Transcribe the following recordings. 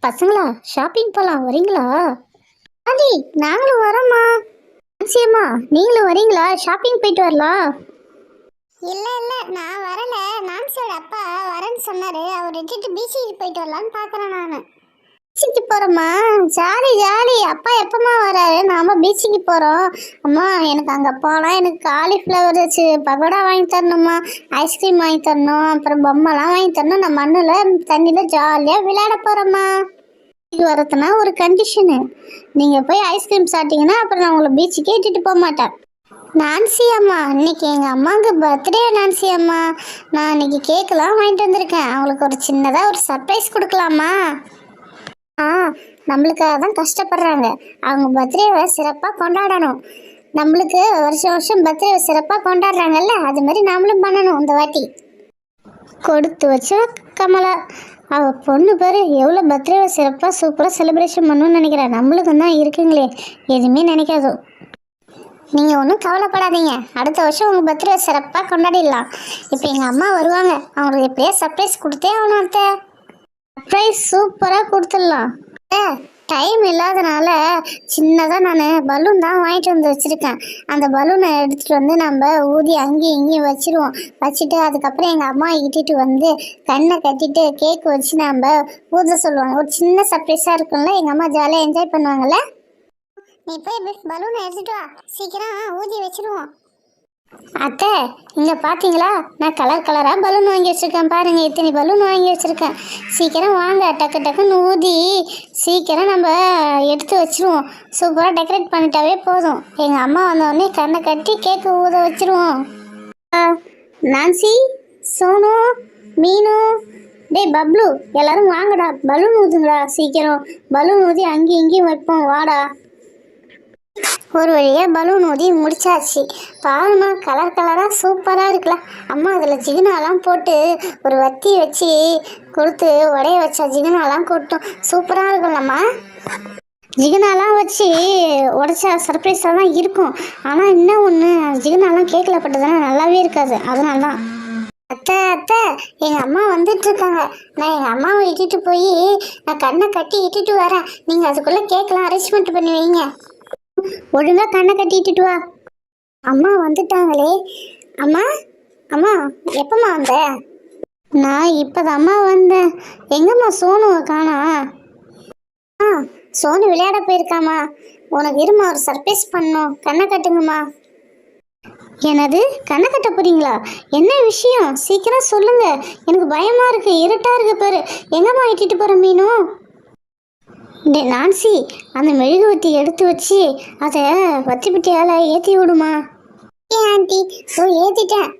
பசங்களா ஷாப்பிங் போகலாம் வரீங்களா? ஆதி நாங்களும் வரோம்மா. நிச்சயமா நீங்களும் வரீங்களா? ஷாப்பிங் போயிட்டு வரலாம். இல்ல இல்ல நான் வரல. நான்சியோட அப்பா வரேன்னு சொன்னாரு. அவர் விட்டுட்டு பீச்சுக்கு போயிட்டு வரலான்னு பாக்குறேன் நானு. பீச்சுக்கு போகிறோம்மா? Jolly jolly. அப்பா எப்பமா வராரு? நாம பீச்சுக்கு போகிறோம். அம்மா எனக்கு அங்கே போனால் எனக்கு காலிஃப்ளவர் வச்சு பகோடா வாங்கி தரணுமா, ஐஸ்கிரீம் வாங்கி தரணும், அப்புறம் பொம்மைலாம் வாங்கி தரணும். நான் மண்ணில் தண்ணியில் ஜாலியாக விளையாட போகிறோம்மா. இது வரதுனா ஒரு கண்டிஷனு, நீங்கள் போய் ஐஸ்கிரீம் சாப்பிட்டீங்கன்னா அப்புறம் நான் உங்களை பீச்சுக்கே இட்டுட்டு போக மாட்டேன். நான்சி அம்மா, இன்னைக்கு எங்கள் அம்மாவுக்கு பர்த்டே. நான்சி அம்மா, நான் இன்னைக்கு கேக்கெலாம் வாங்கிட்டு வந்திருக்கேன். அவங்களுக்கு ஒரு சின்னதாக ஒரு சர்ப்ரைஸ் கொடுக்கலாமா? நம்மளுக்காக தான் கஷ்டப்படுறாங்க. அவங்க பர்த்டேவை சிறப்பாக கொண்டாடணும். நம்மளுக்கு வருஷம் வருஷம் பர்த்டேவை சிறப்பாக கொண்டாடுறாங்கல்ல, அது மாதிரி நாமளும் பண்ணணும். இந்த வாட்டி கொடுத்து வச்ச கமலா, அவள் பொண்ணு பேர் எவ்வளோ பர்த்டேவை சிறப்பாக சூப்பராக செலிப்ரேஷன் பண்ணணும்னு நினைக்கிறேன். நம்மளுக்கு தான் இருக்குங்களே எதுவுமே நினைக்காதோ. நீங்கள் ஒன்றும் கவலைப்படாதீங்க, அடுத்த வருஷம் உங்கள் பர்த்டே சிறப்பாக கொண்டாடிடலாம். இப்போ எங்கள் அம்மா வருவாங்க, அவங்களுக்கு எப்படியே சர்ப்ரைஸ் கொடுத்தே ஆகணும். அடுத்த சர்ப்ரைஸ் சூப்பராக கொடுத்துடலாம். டைம் இல்லாதனால சின்னதாக நான் பலூன் தான் வாங்கிட்டு வந்து வச்சுருக்கேன். அந்த பலூனை எடுத்துகிட்டு வந்து நம்ம ஊதி அங்கேயும் இங்கேயும் வச்சுருவோம். வச்சுட்டு அதுக்கப்புறம் எங்கள் அம்மா இட்டிட்டு வந்து கண்ணை கட்டிட்டு கேக் வச்சு நம்ம ஊத சொல்லுவாங்க. ஒரு சின்ன சர்ப்ரைஸாக இருக்கும்ல, எங்கள் அம்மா ஜாலியாக என்ஜாய் பண்ணுவாங்கள்ல. நீ போய் பலூனை எடுத்துட்டு வா, சீக்கிரம் ஊதி வச்சிருவோம். அத்தை இங்கே பார்த்தீங்களா, நான் கலர் கலராக பலூன் வாங்கி வச்சுருக்கேன். பாருங்கள் இத்தனை பலூன் வாங்கி வச்சுருக்கேன். சீக்கிரம் வாங்க, டக்கு டக்குன்னு ஊதி சீக்கிரம் நம்ம எடுத்து வச்சுருவோம். சூப்பராக டெக்கரேட் பண்ணிட்டாவே போதும். எங்கள் அம்மா வந்தோடனே கண்ணை கட்டி கேக்கு ஊத வச்சுருவோம். நான்சி, சோனு, மீனு, டே பப்ளு, எல்லோரும் வாங்கடா, பலூன் ஊதுங்கடா சீக்கிரம். பலூன் ஊதி அங்கேயும் இங்கேயும் வைப்போம், வாடா. ஒரு வழியாக பலூன் ஊதி முடிச்சாச்சு. பாருமா, கலர் கலராக சூப்பராக இருக்குல்ல. அம்மா அதில் ஜிகினாலாம் போட்டு ஒரு வத்தி வச்சு கொடுத்து உடைய வச்சா ஜிகினாலாம் கொட்டும். சூப்பராக இருக்கும்லம்மா. ஜிகினாலாம் வச்சு உடைச்சா சர்ப்ரைஸாக தான் இருக்கும். ஆனால் இன்னும் ஒன்று, ஜிகினாலாம் கேக்கில் பட்டதுன்னா நல்லாவே இருக்காது. அதனால தான். அத்தை அத்தை, எங்கள் அம்மா வந்துட்டுருக்காங்க. நான் எங்கள் அம்மாவை இட்டுட்டு போய் நான் கண்ணை கட்டி இட்டுட்டு வரேன். நீங்கள் அதுக்குள்ளே கேக்கெலாம் அரேஞ்ச்மெண்ட் பண்ணி வைங்க. ஒழுங்கா கண்ணை கட்டிட்டு வா. அம்மா வந்துட்டாங்களே. அம்மா அம்மா, எப்பம்மா வந்த? நான் இப்போதாம்மா வந்தேன். எங்கம்மா சோனுவை காணா? சோனு விளையாட போயிருக்காம்மா. உனக்கு இருமா, ஒரு சர்ப்ரைஸ் பண்ணோம். கண்ணை கட்டுங்கம்மா. என்னது, கண்ணை கட்ட போறீங்களா? என்ன விஷயம் சீக்கிரம் சொல்லுங்க, எனக்கு பயமா இருக்கு, இருட்டா இருக்கு பாரு. எங்கம்மா இட்டுட்டு போற மீனும்? நான்சி, அந்த மெழுகுவத்தி எடுத்து வச்சு அதை வத்தி பிட்டியால் ஏற்றி விடுமா. ஆண்டி, ஏற்றிட்டேன்.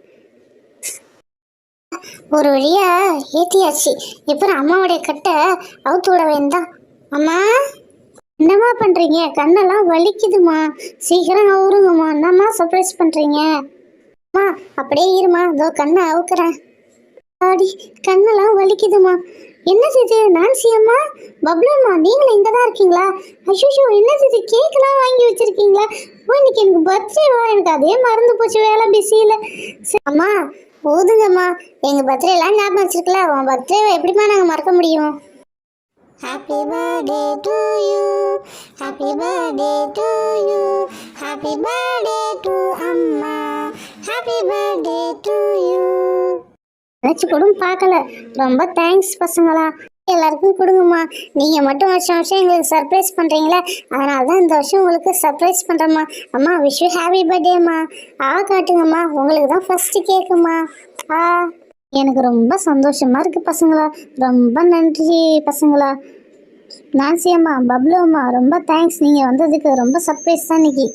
ஒரு வழியா ஏற்றியாச்சு. இப்போ அம்மாவுடைய கட்டை அவுத்து விட வேண்டாம். அம்மா, என்னம்மா பண்ணுறீங்க? கண்ணெல்லாம் வலிக்குதுமா, சீக்கிரம் அவுருங்கம்மா. என்னம்மா சர்ப்ரைஸ் பண்ணுறீங்க? அம்மா அப்படியே இருமா, இதோ கண்ணை அவுக்குறேன். ஆடி, கண்ணெல்லாம் வலிக்குதுமா. என்னது இது? நான்சி அம்மா, பப்ளு அம்மா, நீங்களும் இங்கே தான் இருக்கீங்களா? ஐயோ, என்னது இது? கேக்கெலாம் வாங்கி வச்சுருக்கீங்களா? இன்னைக்கு எனக்கு பர்த்டேவா? எனக்கு அதே மறந்து போச்சு, வேலை பிஸியில். அம்மா ஊதுங்கம்மா, எங்கள் பர்த்டேலாம் ஞாபகம் வச்சுருக்கல. உன் பர்த்டேவை எப்படிமா நாங்கள் மறக்க முடியும்? Happy birthday to you, happy birthday to you, happy birthday to அம்மா, ஹாப்பி பர்த்டே டு யூ. நினச்சி கூட பார்க்கல. ரொம்ப தேங்க்ஸ் பசங்களா. எல்லாருக்கும் கொடுங்கம்மா. நீங்கள் மட்டும் வருஷம் வருஷம் எங்களுக்கு சர்ப்ரைஸ் பண்ணுறீங்களே, அதனால தான் இந்த வருஷம் உங்களுக்கு சர்ப்ரைஸ் பண்ணுறேம்மா. அம்மா விஷ் யூ ஹாப்பி பர்த்டேம்மா. காட்டுங்கம்மா, உங்களுக்கு தான் ஃபஸ்ட்டு கேக்குமா. எனக்கு ரொம்ப சந்தோஷமாக இருக்குது பசங்களா. ரொம்ப நன்றி பசங்களா. நான்சி அம்மா, பப்ளு அம்மா, ரொம்ப தேங்க்ஸ். நீங்கள் வந்ததுக்கு ரொம்ப சர்ப்ரைஸ் தான் இன்னைக்கு.